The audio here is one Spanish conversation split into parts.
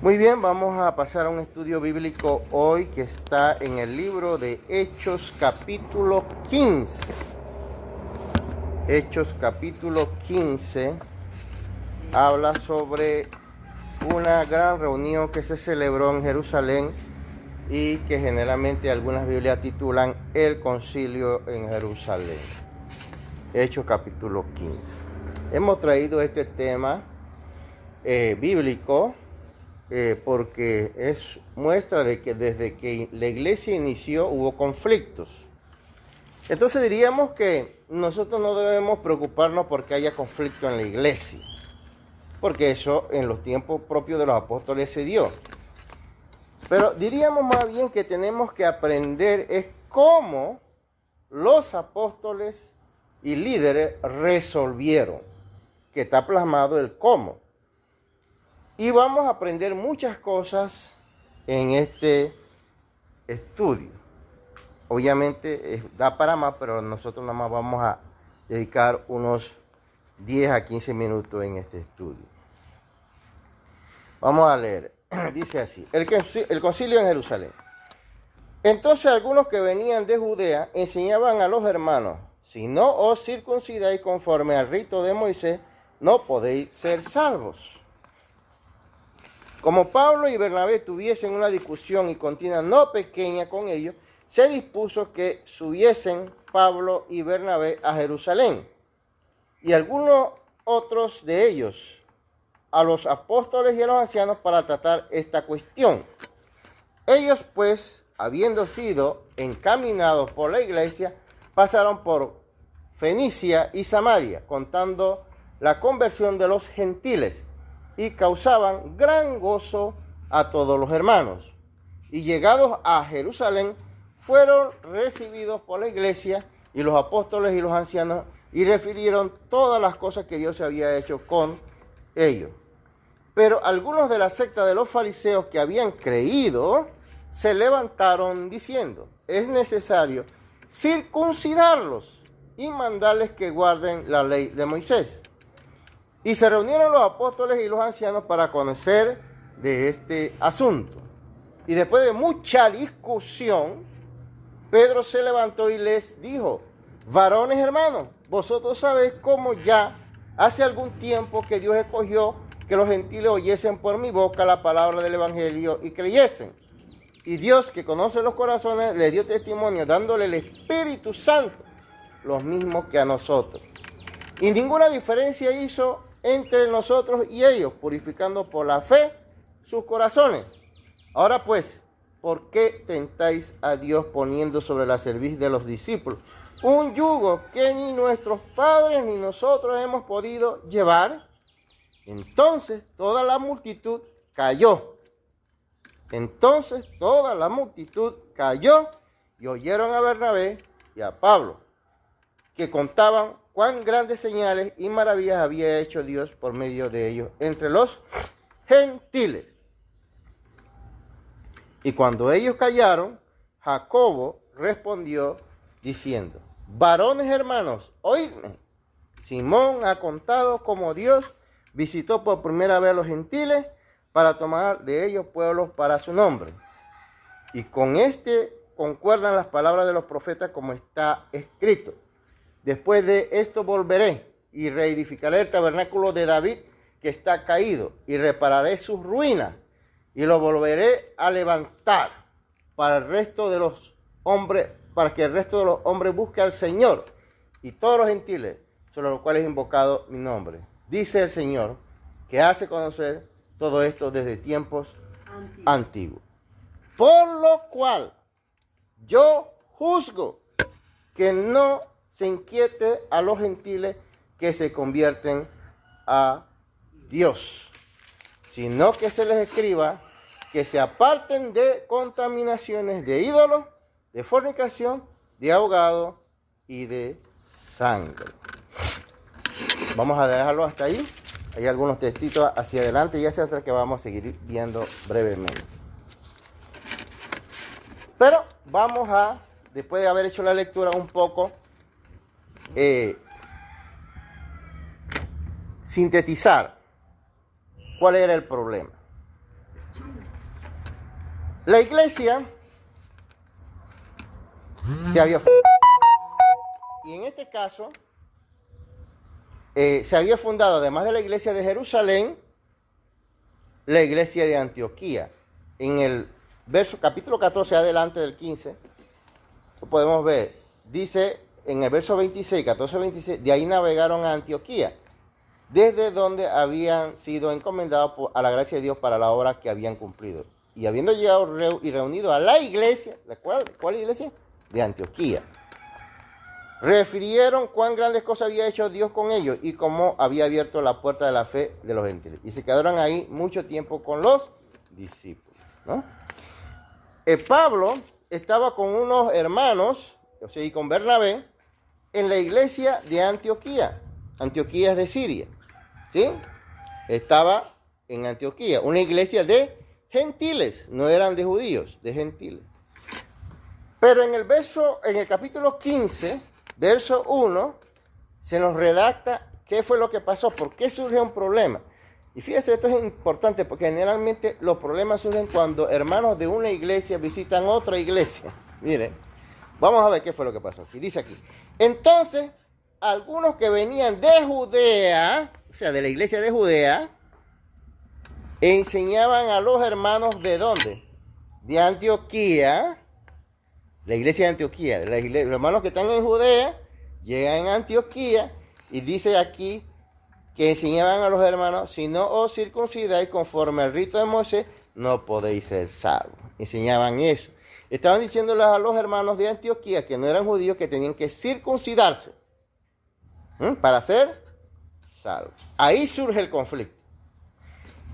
Muy bien, vamos a pasar a un estudio bíblico hoy que está en el libro de Hechos capítulo 15. Hechos capítulo 15 habla sobre una gran reunión que se celebró en Jerusalén y que generalmente algunas Biblias titulan el concilio en Jerusalén. Hechos capítulo 15. Hemos traído este tema bíblico porque es muestra de que desde que la iglesia inició hubo conflictos. Entonces diríamos que nosotros no debemos preocuparnos porque haya conflicto en la iglesia, porque eso en los tiempos propios de los apóstoles se dio. Pero diríamos más bien que tenemos que aprender es cómo los apóstoles y líderes resolvieron, que está plasmado el cómo. Y vamos a aprender muchas cosas en este estudio. Obviamente da para más, pero nosotros nada más vamos a dedicar unos 10 a 15 minutos en este estudio. Vamos a leer. Dice así, el concilio en Jerusalén. Entonces algunos que venían de Judea enseñaban a los hermanos, si no os circuncidáis conforme al rito de Moisés, no podéis ser salvos. Como Pablo y Bernabé tuviesen una discusión y contienda no pequeña con ellos, se dispuso que subiesen Pablo y Bernabé a Jerusalén, y algunos otros de ellos a los apóstoles y a los ancianos para tratar esta cuestión. Ellos pues, habiendo sido encaminados por la iglesia, pasaron por Fenicia y Samaria, contando la conversión de los gentiles, y causaban gran gozo a todos los hermanos. Y llegados a Jerusalén, fueron recibidos por la iglesia y los apóstoles y los ancianos, y refirieron todas las cosas que Dios había hecho con ellos. Pero algunos de la secta de los fariseos que habían creído, se levantaron diciendo, es necesario circuncidarlos y mandarles que guarden la ley de Moisés. Y se reunieron los apóstoles y los ancianos para conocer de este asunto. Y después de mucha discusión, Pedro se levantó y les dijo, varones hermanos, vosotros sabéis cómo ya hace algún tiempo que Dios escogió que los gentiles oyesen por mi boca la palabra del evangelio y creyesen. Y Dios, que conoce los corazones, les dio testimonio dándole el Espíritu Santo, los mismos que a nosotros. Y ninguna diferencia hizo entre nosotros y ellos, purificando por la fe sus corazones. Ahora pues, ¿por qué tentáis a Dios poniendo sobre la cerviz de los discípulos un yugo que ni nuestros padres ni nosotros hemos podido llevar? Entonces toda la multitud cayó. Y oyeron a Bernabé y a Pablo, que contaban cuán grandes señales y maravillas había hecho Dios por medio de ellos entre los gentiles. Y cuando ellos callaron, Jacobo respondió diciendo, varones hermanos, oídme. Simón ha contado cómo Dios visitó por primera vez a los gentiles para tomar de ellos pueblos para su nombre. Y con este concuerdan las palabras de los profetas como está escrito. Después de esto volveré y reedificaré el tabernáculo de David que está caído y repararé sus ruinas y lo volveré a levantar para el resto de los hombres, para que el resto de los hombres busque al Señor y todos los gentiles sobre los cuales he invocado mi nombre. Dice el Señor que hace conocer todo esto desde tiempos antiguos. Por lo cual yo juzgo que no se inquiete a los gentiles que se convierten a Dios, sino que se les escriba que se aparten de contaminaciones de ídolos, de fornicación, de ahogado y de sangre. Vamos a dejarlo hasta ahí. Hay algunos textitos hacia adelante y hacia atrás que vamos a seguir viendo brevemente. Pero vamos a, después de haber hecho la lectura un poco, sintetizar cuál era el problema. La iglesia se había fundado. Y en este caso, se había fundado, además de la iglesia de Jerusalén, la iglesia de Antioquía. En el capítulo 14, adelante del 15, lo podemos ver. Dice en el verso 26, 14-26, de ahí navegaron a Antioquía, desde donde habían sido encomendados a la gracia de Dios para la obra que habían cumplido. Y habiendo llegado y reunido a la iglesia, ¿cuál iglesia? De Antioquía. Refirieron cuán grandes cosas había hecho Dios con ellos y cómo había abierto la puerta de la fe de los gentiles. Y se quedaron ahí mucho tiempo con los discípulos, ¿no? Pablo estaba con unos hermanos, o sea, y con Bernabé, en la iglesia de Antioquía. Antioquía es de Siria, ¿sí? Estaba en Antioquía, una iglesia de gentiles, no eran de judíos, de gentiles. Pero en el capítulo 15, verso 1, se nos redacta qué fue lo que pasó, por qué surge un problema. Y fíjese, esto es importante porque generalmente los problemas surgen cuando hermanos de una iglesia visitan otra iglesia. Miren, vamos a ver qué fue lo que pasó aquí. Dice aquí, entonces, algunos que venían de Judea, o sea, de la iglesia de Judea, enseñaban a los hermanos ¿de dónde? De Antioquía, la iglesia de Antioquía. Los hermanos que están en Judea llegan a Antioquía y dice aquí que enseñaban a los hermanos, si no os circuncidáis conforme al rito de Moisés, no podéis ser salvos. Enseñaban eso. Estaban diciéndoles a los hermanos de Antioquía, que no eran judíos, que tenían que circuncidarse para ser salvos. Ahí surge el conflicto.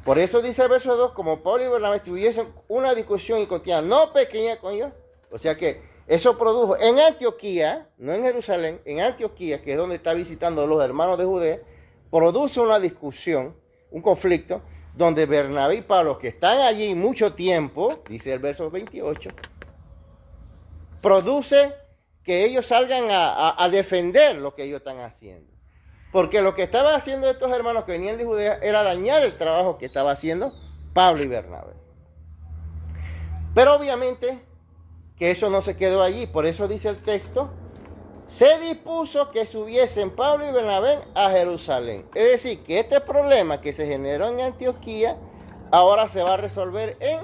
Por eso dice el verso 2, como Pablo y Bernabé tuviesen una discusión y contienda no pequeña con ellos, o sea que eso produjo en Antioquía, no en Jerusalén, en Antioquía, que es donde está visitando los hermanos de Judea, produce una discusión, un conflicto, donde Bernabé y Pablo, que están allí mucho tiempo, dice el verso 28, produce que ellos salgan a defender lo que ellos están haciendo. Porque lo que estaban haciendo estos hermanos que venían de Judea era dañar el trabajo que estaba haciendo Pablo y Bernabé. Pero obviamente que eso no se quedó allí, por eso dice el texto, se dispuso que subiesen Pablo y Bernabé a Jerusalén. Es decir, que este problema que se generó en Antioquía, ahora se va a resolver en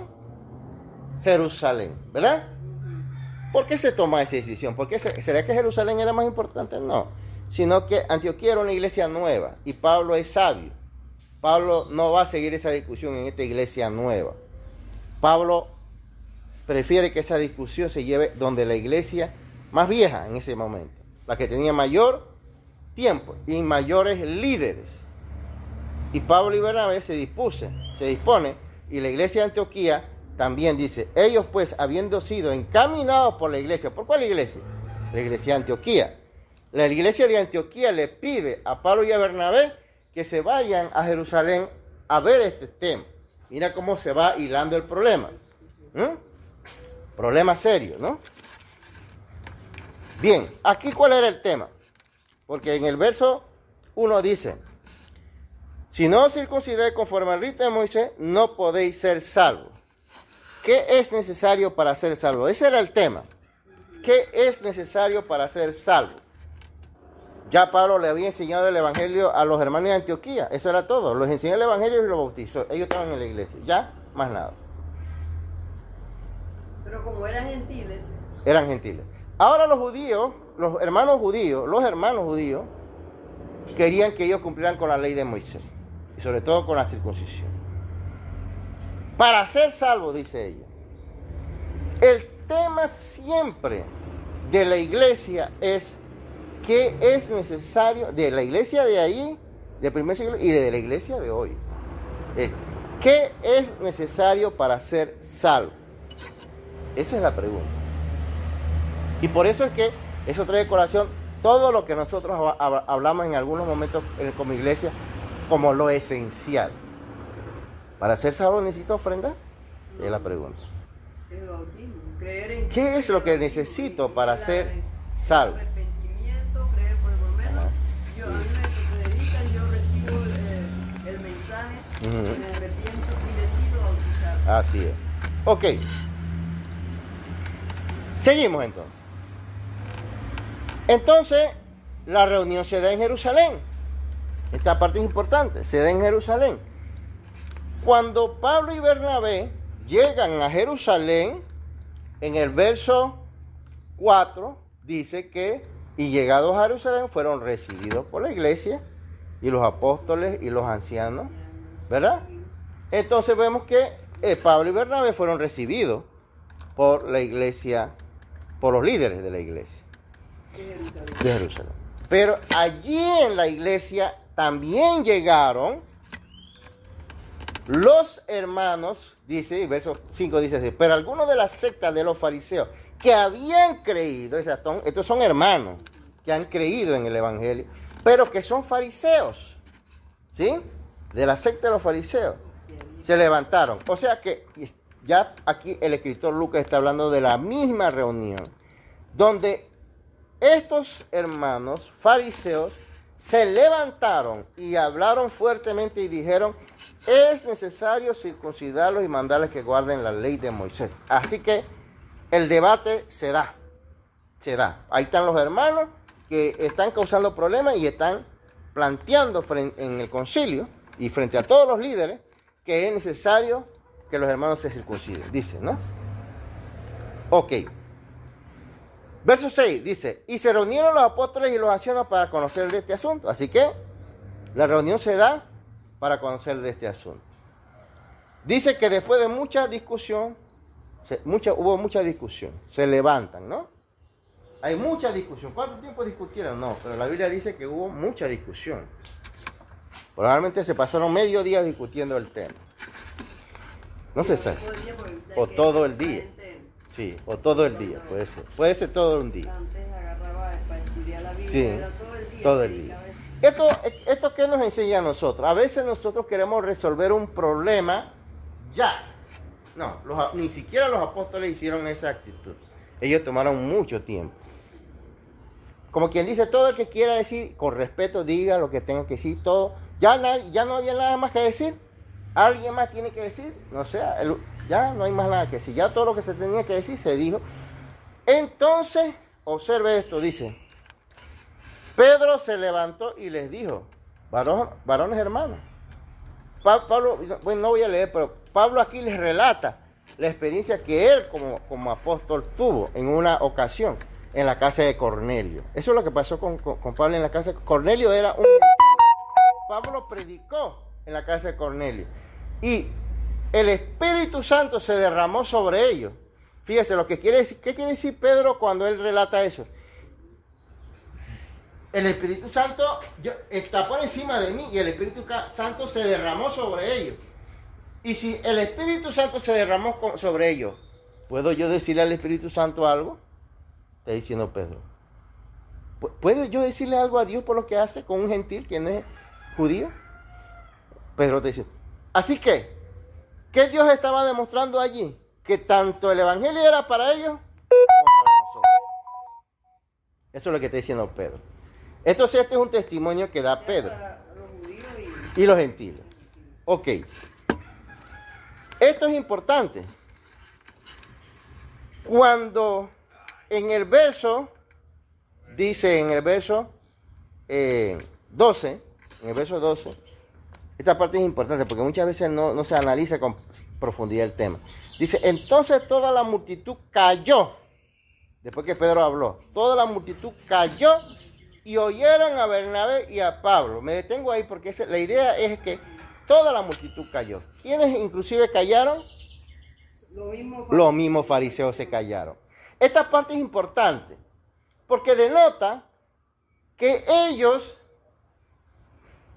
Jerusalén, ¿verdad? ¿Por qué se toma esa decisión? ¿Será que Jerusalén era más importante? No, sino que Antioquía era una iglesia nueva y Pablo es sabio. Pablo no va a seguir esa discusión en esta iglesia nueva. Pablo prefiere que esa discusión se lleve donde la iglesia más vieja en ese momento, la que tenía mayor tiempo y mayores líderes. Y Pablo y Bernabé se dispone, y la iglesia de Antioquía también dice, ellos pues habiendo sido encaminados por la iglesia, ¿por cuál iglesia? La iglesia de Antioquía. La iglesia de Antioquía le pide a Pablo y a Bernabé que se vayan a Jerusalén a ver este tema. Mira cómo se va hilando el problema. Problema serio, ¿no? Bien, aquí ¿cuál era el tema? Porque en el verso 1 dice, si no os circuncidáis conforme al rito de Moisés, no podéis ser salvos. ¿Qué es necesario para ser salvo? Ese era el tema. ¿Qué es necesario para ser salvo? Ya Pablo le había enseñado el evangelio a los hermanos de Antioquía. Eso era todo. Les enseñó el evangelio y los bautizó. Ellos estaban en la iglesia. Ya, más nada. Pero como eran gentiles. Eran gentiles. Ahora los judíos, los hermanos judíos, querían que ellos cumplieran con la ley de Moisés. Y sobre todo con la circuncisión. Para ser salvos, dice ella. El tema siempre de la iglesia es qué es necesario, de la iglesia de ahí, del primer siglo, y de la iglesia de hoy. Es, ¿qué es necesario para ser salvo? Esa es la pregunta. Y por eso es que eso trae a colación todo lo que nosotros hablamos en algunos momentos como iglesia, como lo esencial. ¿Para ser salvo necesito ofrenda? Es la pregunta. El bautismo, creer en ¿Qué es lo que necesito para ser salvo? Arrepentimiento, creer por lo menos. Yo, a mí me predican, yo recibo el mensaje, me arrepiento y decido bautizar. Así es. Ok, Seguimos entonces. Entonces, la reunión se da en Jerusalén. Esta parte es importante, se da en Jerusalén. Cuando Pablo y Bernabé llegan a Jerusalén, en el verso 4 dice que, y llegados a Jerusalén, fueron recibidos por la iglesia y los apóstoles y los ancianos, ¿verdad? Entonces vemos que Pablo y Bernabé fueron recibidos por la iglesia, por los líderes de la iglesia de Jerusalén. Pero allí en la iglesia también llegaron los hermanos, dice, verso 5 dice así, pero algunos de la secta de los fariseos que habían creído, estos son hermanos que han creído en el evangelio, pero que son fariseos, ¿sí? De la secta de los fariseos, se levantaron. O sea que ya aquí el escritor Lucas está hablando de la misma reunión, donde estos hermanos fariseos se levantaron y hablaron fuertemente y dijeron, es necesario circuncidarlos y mandarles que guarden la ley de Moisés. Así que el debate se da. Ahí están los hermanos que están causando problemas y están planteando en el concilio y frente a todos los líderes que es necesario que los hermanos se circunciden, dice, ¿no? Ok. Verso 6 dice, y se reunieron los apóstoles y los ancianos para conocer de este asunto. Así que la reunión se da para conocer de este asunto. Dice que después de mucha discusión, hubo mucha discusión, se levantan, ¿no? Hay mucha discusión. ¿Cuánto tiempo discutieron? No, pero la Biblia dice que hubo mucha discusión. Probablemente se pasaron medio día discutiendo el tema. No se sabe. O todo el día. Sí, o todo el día, puede ser. Puede ser todo un día. Antes agarraba para estudiar la Biblia, Sí, era todo el día. todo el día. ¿Esto qué nos enseña a nosotros? A veces nosotros queremos resolver un problema ya. No, ni siquiera los apóstoles hicieron esa actitud. Ellos tomaron mucho tiempo. Como quien dice, todo el que quiera decir, con respeto, diga lo que tenga que decir, todo. Ya no había nada más que decir. ¿Alguien más tiene que decir? No sé, ya no hay más nada que decir. Ya todo lo que se tenía que decir se dijo. Entonces, observe esto, dice. Pedro se levantó y les dijo, varones hermanos. Pablo, bueno, no voy a leer, pero Pablo aquí les relata la experiencia que él como apóstol tuvo en una ocasión en la casa de Cornelio. Eso es lo que pasó con Pablo en la casa de Cornelio. Era un gentil. Pablo predicó en la casa de Cornelio y el Espíritu Santo se derramó sobre ellos. Fíjese lo que quiere decir. ¿Qué quiere decir Pedro cuando él relata eso? El Espíritu Santo está por encima de mí y el Espíritu Santo se derramó sobre ellos. Y si el Espíritu Santo se derramó sobre ellos, ¿puedo yo decirle al Espíritu Santo algo? Está diciendo Pedro. ¿Puedo yo decirle algo a Dios por lo que hace con un gentil que no es judío? Pedro te dice. Así que, ¿qué Dios estaba demostrando allí? Que tanto el Evangelio era para ellos como para nosotros. Eso es lo que está diciendo Pedro. Entonces este es un testimonio que da Pedro. Los judíos Y los gentiles. Ok. Esto es importante. Cuando en el verso, dice en el verso 12, esta parte es importante porque muchas veces no se analiza con profundidad el tema. Dice, entonces toda la multitud cayó, después que Pedro habló, toda la multitud cayó y oyeron a Bernabé y a Pablo. Me detengo ahí porque la idea es que toda la multitud cayó. ¿Quiénes inclusive callaron? Los mismos fariseos se callaron. Esta parte es importante porque denota que ellos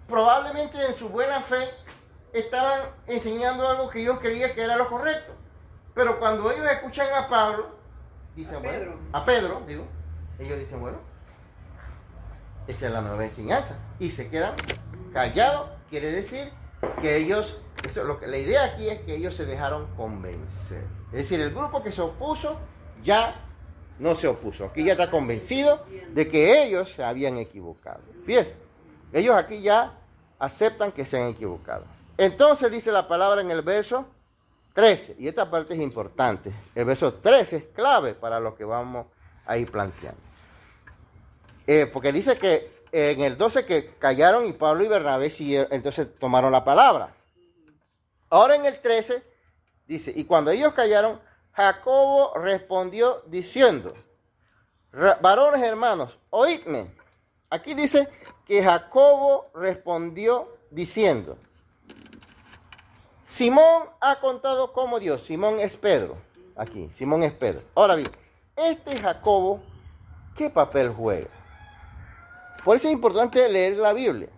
probablemente en su buena fe estaban enseñando algo que ellos creían que era lo correcto. Pero cuando ellos escuchan a Pablo, dicen, a Pedro, ellos dicen, bueno, esa es la nueva enseñanza. Y se quedan callados. Quiere decir que ellos, la idea aquí es que ellos se dejaron convencer. Es decir, el grupo que se opuso ya no se opuso. Aquí ya está convencido de que ellos se habían equivocado. Fíjense, ellos aquí ya aceptan que se han equivocado. Entonces dice la palabra en el verso 13, y esta parte es importante. El verso 13 es clave para lo que vamos a ir planteando. Porque dice que en el 12 que callaron y Pablo y Bernabé siguieron, entonces tomaron la palabra. Ahora en el 13 dice, y cuando ellos callaron, Jacobo respondió diciendo, varones hermanos, oídme. Aquí dice que Jacobo respondió diciendo, Simón ha contado como Dios. Simón es Pedro. Aquí, Simón es Pedro. Ahora bien, este Jacobo, ¿qué papel juega? Por eso es importante leer la Biblia.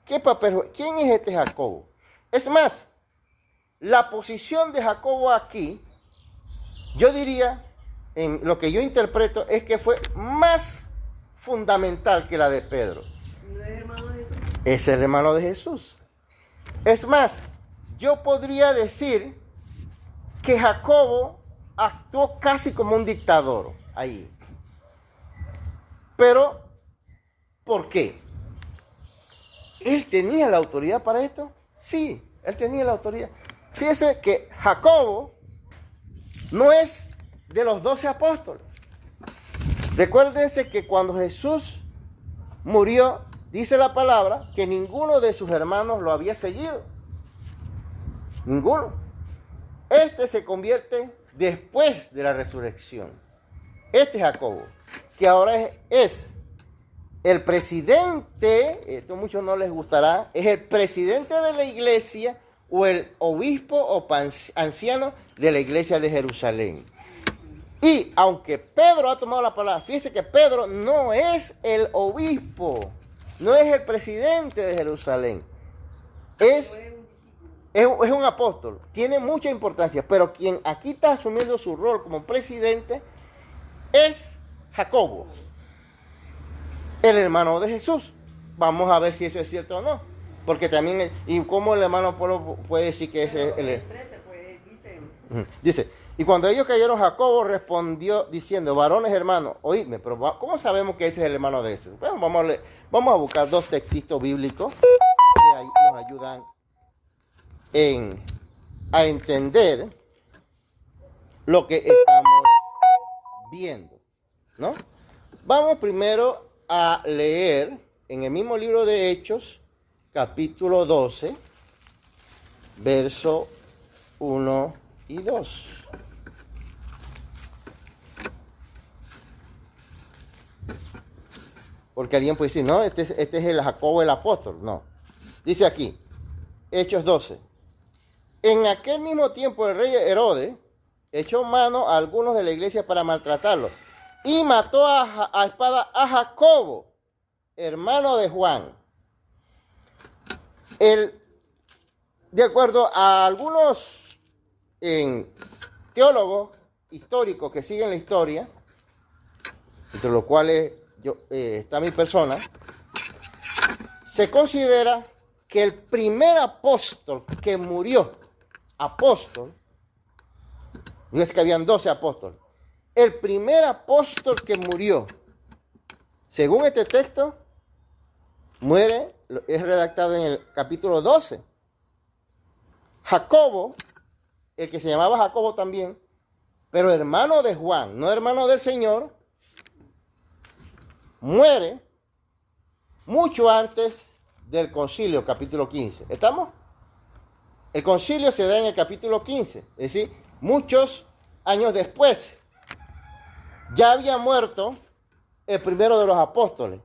¿Qué papel juega? ¿Quién es este Jacobo? Es más, la posición de Jacobo aquí, yo diría, en lo que yo interpreto, es que fue más fundamental que la de Pedro. ¿No es hermano de Jesús? Es el hermano de Jesús. Es más, yo podría decir que Jacobo actuó casi como un dictador ahí. Pero, ¿por qué? ¿Él tenía la autoridad para esto? Sí, él tenía la autoridad. Fíjese que Jacobo no es de los 12 apóstoles. Recuérdense que cuando Jesús murió, dice la palabra que ninguno de sus hermanos lo había seguido. Ninguno. Este se convierte después de la resurrección. Este Jacobo, que ahora es el presidente, esto a muchos no les gustará, es el presidente de la iglesia o el obispo o anciano de la iglesia de Jerusalén. Y aunque Pedro ha tomado la palabra, fíjense que Pedro no es el obispo, no es el presidente de Jerusalén, es un apóstol, tiene mucha importancia, pero quien aquí está asumiendo su rol como presidente es Jacobo, el hermano de Jesús. Vamos a ver si eso es cierto o no, porque también, y cómo el hermano Pablo puede decir que ese es el... Dice, y cuando ellos cayeron, Jacobo respondió diciendo, varones hermanos, oídme, pero ¿cómo sabemos que ese es el hermano de Jesús? Bueno, vamos a buscar dos textos bíblicos que ahí nos ayudan a entender lo que estamos viendo, ¿no? Vamos primero a leer en el mismo libro de Hechos, capítulo 12, verso 1 y 2. Porque alguien puede decir, no, este es el Jacobo el apóstol. No. Dice aquí, Hechos 12. En aquel mismo tiempo el rey Herodes echó mano a algunos de la iglesia para maltratarlos y mató a espada a Jacobo, hermano de Juan. De acuerdo a algunos teólogos históricos que siguen la historia, entre los cuales está mi persona, se considera que el primer apóstol que murió, es que habían 12 apóstoles, el primer apóstol que murió, según este texto, muere, es redactado en el capítulo 12. Jacobo, el que se llamaba Jacobo también, pero hermano de Juan, no hermano del Señor, muere mucho antes del concilio, capítulo 15. ¿Estamos? El concilio se da en el capítulo 15, es decir, muchos años después. Ya había muerto el primero de los apóstoles,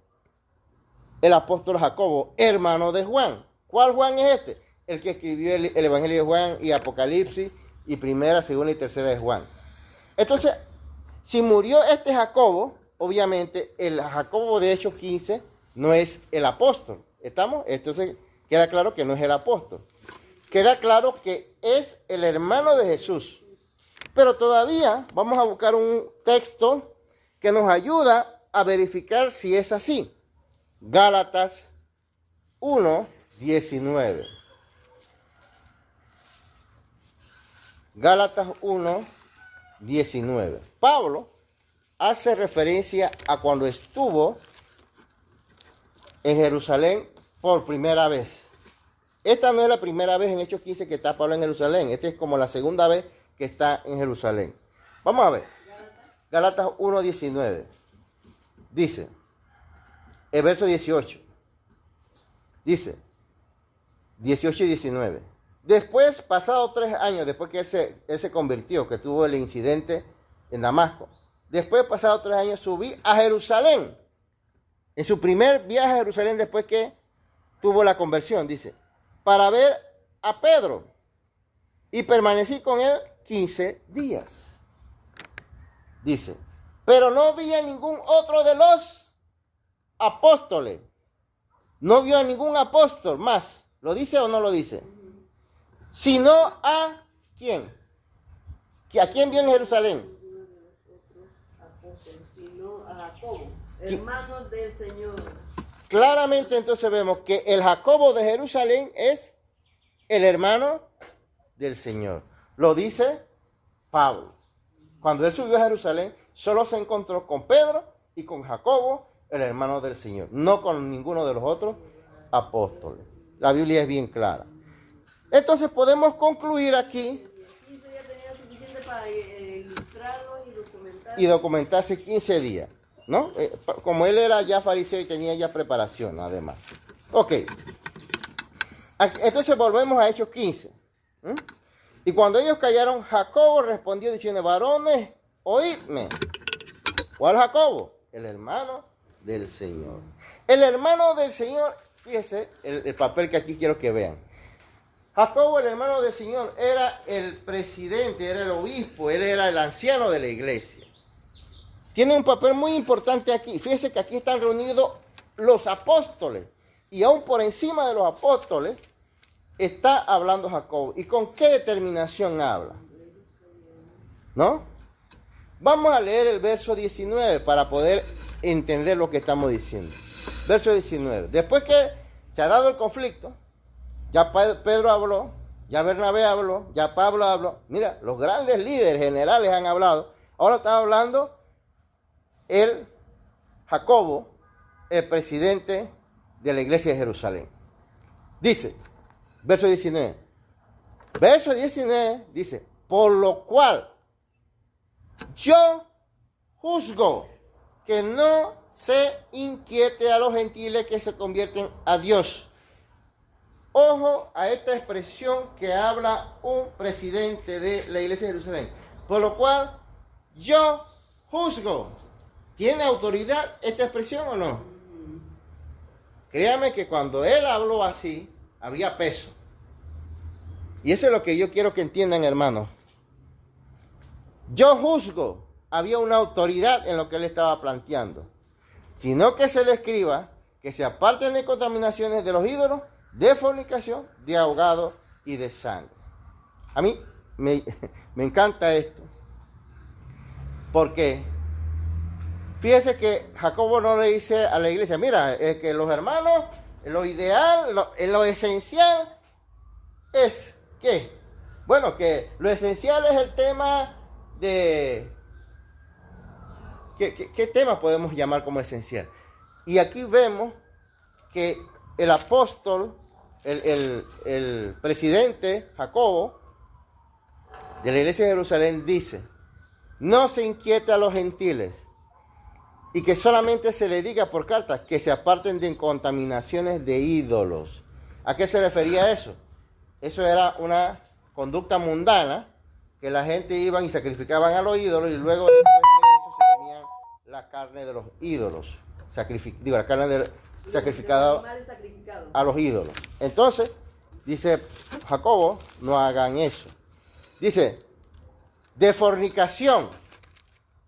el apóstol Jacobo, hermano de Juan. ¿Cuál Juan es este? El que escribió el Evangelio de Juan y Apocalipsis y primera, segunda y tercera de Juan. Entonces, si murió este Jacobo, obviamente el Jacobo de Hechos 15 no es el apóstol. ¿Estamos? Entonces queda claro que no es el apóstol. Queda claro que es el hermano de Jesús. Pero todavía vamos a buscar un texto que nos ayuda a verificar si es así. Gálatas 1:19. Gálatas 1:19. Pablo hace referencia a cuando estuvo en Jerusalén por primera vez. esta no es la primera vez en Hechos 15 que está Pablo en Jerusalén. Esta es como la segunda vez que está en Jerusalén. Vamos a ver. Gálatas 1:19. Dice, el verso 18. Dice, 18 y 19. Después, pasados 3 años, después que él se convirtió, que tuvo el incidente en Damasco, después, pasados 3 años, subí a Jerusalén. En su primer viaje a Jerusalén, después que tuvo la conversión, dice, para ver a Pedro. Y permanecí con él 15 días. Dice, pero no vi a ningún otro de los apóstoles. No vio a ningún apóstol más. ¿Lo dice o no lo dice? Sino a ¿quién? ¿A quién vio en Jerusalén? Sino a Jacobo, hermano del Señor. Claramente entonces vemos que el Jacobo de Jerusalén es el hermano del Señor. Lo dice Pablo. Cuando él subió a Jerusalén, solo se encontró con Pedro y con Jacobo, el hermano del Señor, no con ninguno de los otros apóstoles. La Biblia es bien clara. Entonces podemos concluir aquí Y ya tenía suficiente para ilustrarlos y documentar. y documentarse 15 días, ¿no? Como él era ya fariseo y tenía ya preparación, además. Ok. Entonces volvemos a Hechos 15. Y cuando ellos callaron, Jacobo respondió diciendo, varones, oídme. ¿Cuál Jacobo? El hermano del Señor. El hermano del Señor, fíjese el papel que aquí quiero que vean. Jacobo, el hermano del Señor, era el presidente, era el obispo, él era el anciano de la iglesia. Tiene un papel muy importante aquí. Fíjese que aquí están reunidos los apóstoles. Y aún por encima de los apóstoles está hablando Jacobo. ¿Y con qué determinación habla? ¿No? Vamos a leer el verso 19 para poder entender lo que estamos diciendo. Verso 19. Después que se ha dado el conflicto, ya Pedro habló, ya Bernabé habló, ya Pablo habló. Mira, los grandes líderes generales han hablado. Ahora está hablando el Jacobo, el presidente de la iglesia de Jerusalén. Dice, verso 19. Verso 19 dice, por lo cual yo juzgo que no se inquiete a los gentiles que se convierten a Dios. Ojo a esta expresión que habla un presidente de la iglesia de Jerusalén. Por lo cual yo juzgo. ¿Tiene autoridad esta expresión o no? Créame que cuando él habló así, había peso. Y eso es lo que yo quiero que entiendan, hermanos. Yo juzgo. Había una autoridad en lo que él estaba planteando. Sino que se le escriba que se aparten de contaminaciones de los ídolos, de fornicación, de ahogado y de sangre. A mí me encanta esto. Porque fíjese que Jacobo no le dice a la iglesia, mira, es que los hermanos, lo ideal, lo esencial es ¿qué? Bueno, que lo esencial es el tema de... ¿Qué tema podemos llamar como esencial? Y aquí vemos que el apóstol, el presidente Jacobo de la iglesia de Jerusalén dice, no se inquiete a los gentiles y que solamente se le diga por carta que se aparten de contaminaciones de ídolos. ¿A qué se refería eso? Eso era una conducta mundana que la gente iba y sacrificaban a los ídolos y luego después de eso se comían la carne de los ídolos. La carne sacrificada a los ídolos. Entonces, dice Jacobo, no hagan eso. Dice, de fornicación.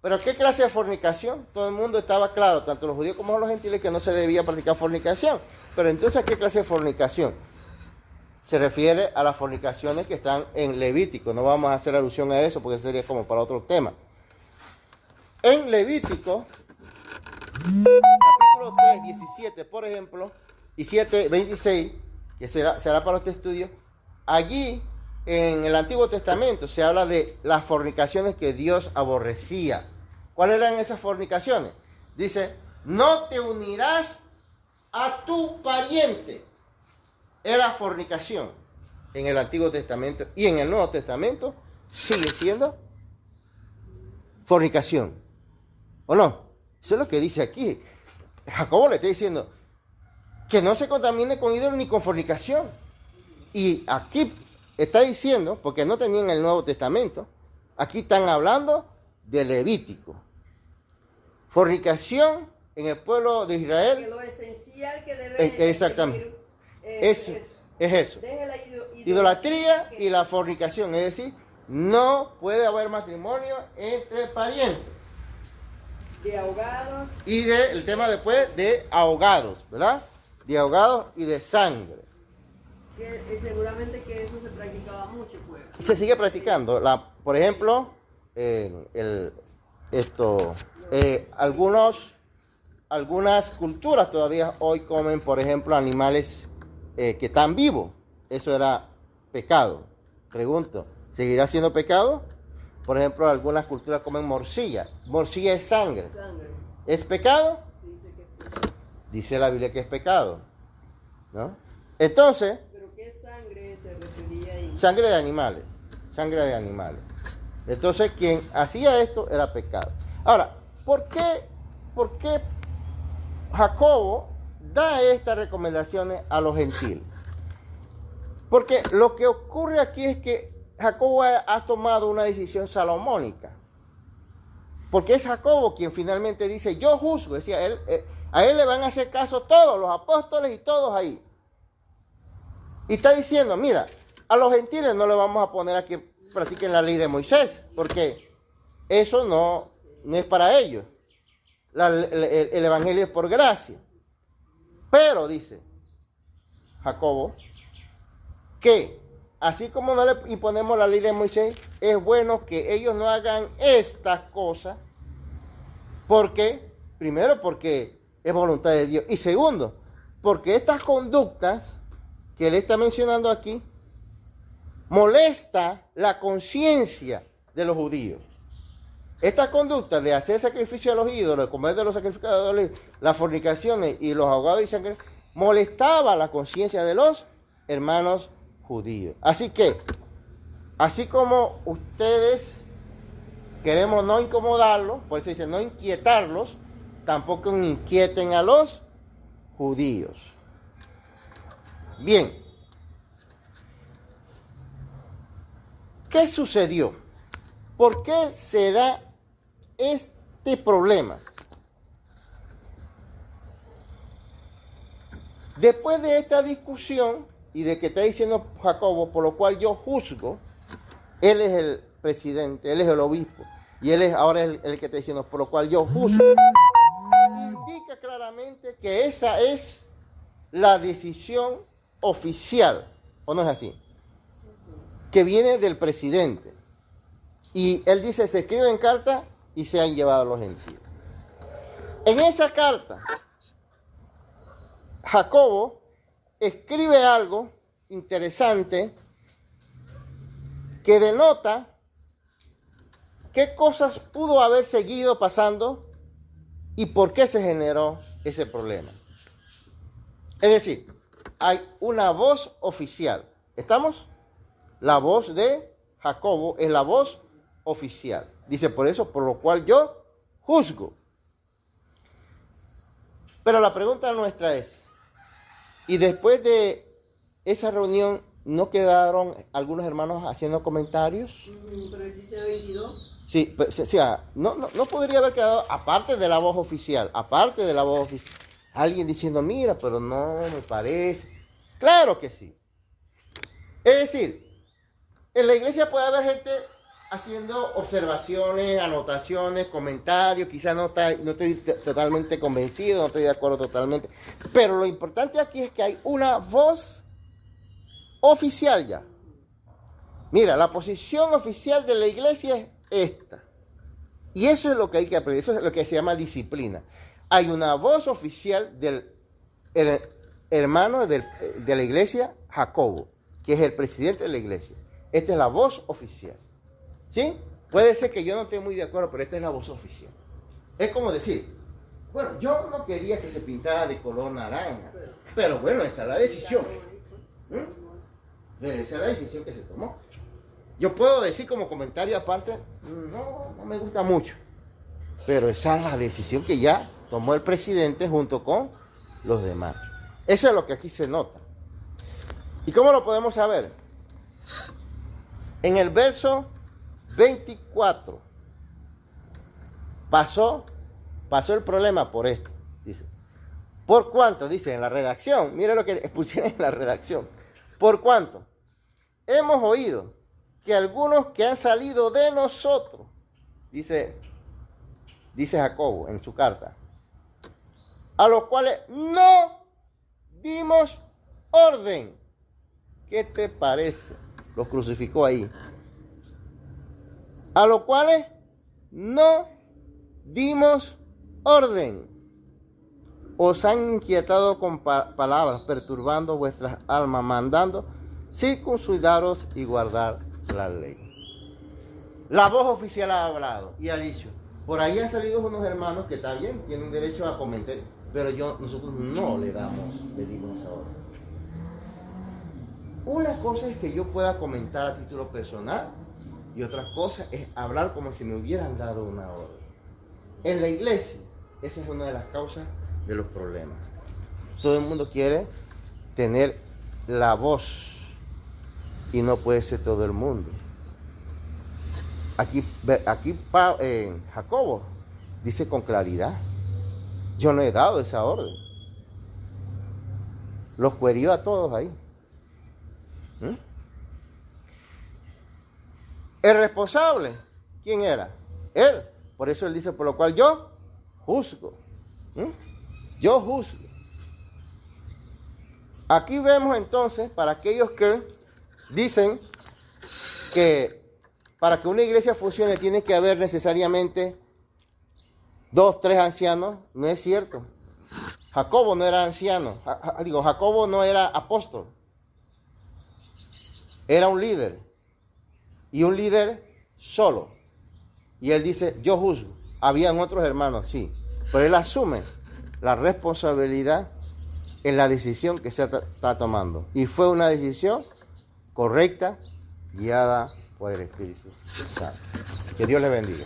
¿Pero qué clase de fornicación? Todo el mundo estaba claro, tanto los judíos como los gentiles, que no se debía practicar fornicación. Pero entonces, ¿a qué clase de fornicación? Se refiere a las fornicaciones que están en Levítico. No vamos a hacer alusión a eso porque sería como para otro tema. En Levítico, capítulo 3, 17, por ejemplo, y 7, 26, que será para este estudio, allí en el Antiguo Testamento se habla de las fornicaciones que Dios aborrecía. ¿Cuáles eran esas fornicaciones? Dice, no te unirás a tu pariente. era fornicación en el Antiguo Testamento y en el Nuevo Testamento sigue siendo fornicación. ¿O no? Eso es lo que dice aquí. Jacobo le está diciendo que no se contamine con ídolos ni con fornicación. Y aquí está diciendo, porque no tenían el Nuevo Testamento, aquí están hablando de Levítico. Fornicación en el pueblo de Israel. Que lo esencial que debe exactamente. Es eso. Deje la Idolatría y la fornicación. Es decir, no puede haber matrimonio entre parientes. De ahogados. Y el tema después de ahogados, ¿verdad? De ahogados y de sangre. Seguramente que eso se practicaba mucho, pues. Se sigue practicando. Por ejemplo, algunas culturas todavía hoy comen, por ejemplo, animales que están vivos. Eso era pecado. Pregunto, ¿seguirá siendo pecado? Por ejemplo, algunas culturas comen morcilla. Morcilla es sangre. ¿Es pecado? Dice la Biblia que es pecado, ¿no? Entonces, ¿pero qué sangre se refería ahí? Sangre de animales. Entonces, quien hacía esto era pecado. Ahora, ¿por qué Jacobo da estas recomendaciones a los gentiles? Porque lo que ocurre aquí es que Jacobo ha tomado una decisión salomónica. Porque es Jacobo quien finalmente dice, yo juzgo. Es decir, a él le van a hacer caso todos, los apóstoles y todos ahí. Y está diciendo, mira, a los gentiles no le vamos a poner a que practiquen la ley de Moisés, porque eso no es para ellos. El evangelio es por gracia. Pero, dice Jacobo, que así como no le imponemos la ley de Moisés, es bueno que ellos no hagan estas cosas, porque, primero, porque es voluntad de Dios, y segundo, porque estas conductas que él está mencionando aquí molesta la conciencia de los judíos. Esta conducta de hacer sacrificio a los ídolos, de comer de los sacrificios a los ídolos, las fornicaciones y los ahogados y sangre, molestaba la conciencia de los hermanos judíos. Así que, así como ustedes queremos no incomodarlos, por eso dice no inquietarlos, tampoco inquieten a los judíos. Bien, ¿qué sucedió? ¿Por qué se da este problema? Después de esta discusión y de que está diciendo Jacobo, por lo cual yo juzgo, él es el presidente, él es el obispo, y él es ahora el que está diciendo, por lo cual yo juzgo, indica claramente que esa es la decisión oficial, ¿o no es así? Que viene del presidente. Y él dice, se escribe en carta y se han llevado los gentiles. En esa carta, Jacobo escribe algo interesante que denota qué cosas pudo haber seguido pasando y por qué se generó ese problema. Es decir, hay una voz oficial. ¿Estamos? La voz de Jacobo es la voz oficial. Dice, por eso, por lo cual yo juzgo. Pero la pregunta nuestra es, ¿y después de esa reunión no quedaron algunos hermanos haciendo comentarios? Pero él dice 22. Sí, no podría haber quedado, aparte de la voz oficial, alguien diciendo, mira, pero no me parece. Claro que sí. Es decir, en la iglesia puede haber gente haciendo observaciones, anotaciones, comentarios, quizás no estoy totalmente convencido, no estoy de acuerdo totalmente, pero lo importante aquí es que hay una voz oficial ya. Mira, la posición oficial de la iglesia es esta, y eso es lo que hay que aprender, eso es lo que se llama disciplina. Hay una voz oficial del hermano de la iglesia, Jacobo, que es el presidente de la iglesia. Esta es la voz oficial. ¿Sí? Puede ser que yo no esté muy de acuerdo, pero esta es la voz oficial. Es como decir, bueno, yo no quería que se pintara de color naranja, pero bueno, esa es la decisión. Pero esa es la decisión que se tomó. Yo puedo decir como comentario aparte, no me gusta mucho. Pero esa es la decisión que ya tomó el presidente junto con los demás. Eso es lo que aquí se nota. ¿Y cómo lo podemos saber? En el verso 24 pasó el problema por esto. Dice, ¿por cuánto? Dice en la redacción. Mire lo que pusieron en la redacción. ¿Por cuánto? Hemos oído que algunos que han salido de nosotros, dice Jacobo en su carta, a los cuales no dimos orden. ¿Qué te parece? Los crucificó ahí. A los cuales no dimos orden. Os han inquietado con palabras, perturbando vuestras almas, mandando circuncidaros y guardar la ley. La voz oficial ha hablado y ha dicho, por ahí han salido unos hermanos que está bien, tienen derecho a comentar, pero nosotros no le dimos esa orden. Una cosa es que yo pueda comentar a título personal y otra cosa es hablar como si me hubieran dado una orden. En la iglesia, esa es una de las causas de los problemas. Todo el mundo quiere tener la voz y no puede ser todo el mundo. Aquí Jacobo dice con claridad, yo no he dado esa orden. Los cuerió a todos ahí. El responsable, ¿quién era? Él. Por eso él dice, por lo cual yo juzgo. Yo juzgo. Aquí vemos entonces, para aquellos que dicen que para que una iglesia funcione tiene que haber necesariamente 2, 3 ancianos, no es cierto. Jacobo no era anciano, Jacobo no era apóstol. Era un líder, y un líder solo. Y él dice, yo juzgo. Habían otros hermanos, sí, pero él asume la responsabilidad en la decisión que se está tomando. Y fue una decisión correcta, guiada por el Espíritu Santo. Que Dios le bendiga.